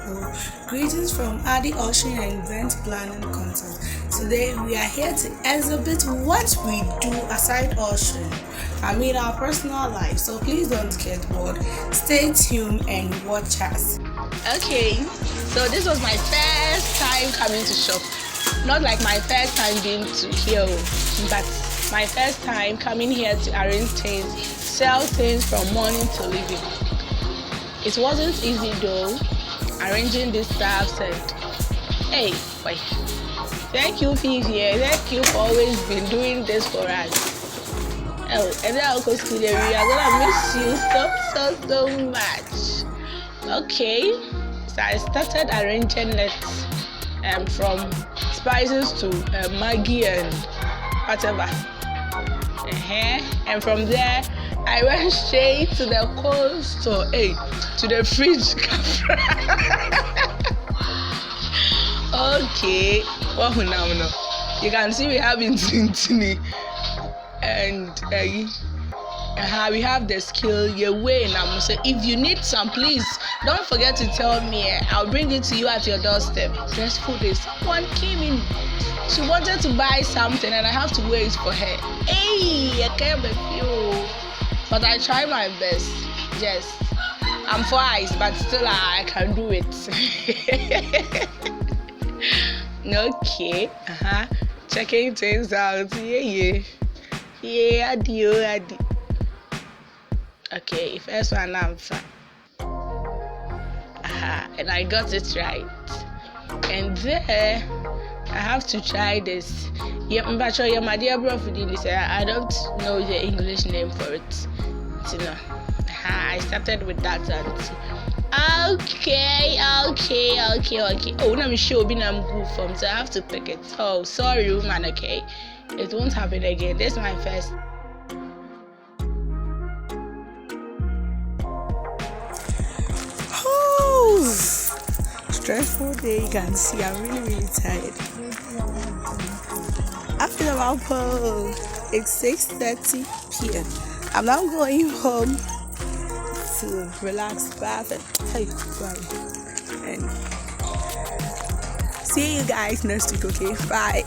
people. Greetings from Adepa Ama and Event Planning Consult. Today we are here to exhibit what we do aside ushering. Our personal life. So please don't get bored. Stay tuned and watch us. Okay, so this was my first time coming to shop. Not like my first time being to here, but my first time coming here to arrange things, sell things from morning till evening. It wasn't easy though, arranging this stuff and hey, wait. Thank you, Fifi. Thank you for always been doing this for us. Oh, and then I'll go to the area. I'm gonna miss you so much. Okay, so I started arranging it from spices to Maggi and whatever. And from there, I went straight to the cold store, to the fridge. Okay, well now, you can see we have Intini and we have the skill your way now. So if you need some, please don't forget to tell me. I'll bring it to you at your doorstep. Just for this, someone came in. She wanted to buy something and I have to wait for her. Hey, I can't be you. But I try my best. Yes, I'm for eyes, but still I can do it. Okay, checking things out. Yeah, adi. Okay, first one I'm fine. And I got it right. And there I have to try this. But my dear brother, I don't know the English name for it. I started with that and okay. Oh, I'm sure I'm good from, so I have to pick it. Oh, sorry, woman. Okay, it won't happen again. This is my first. Stressful day, you can see I'm really tired. After the walk, it's 6:30 p.m. I'm now going home to relax, bath, and see you guys next week, okay? Bye.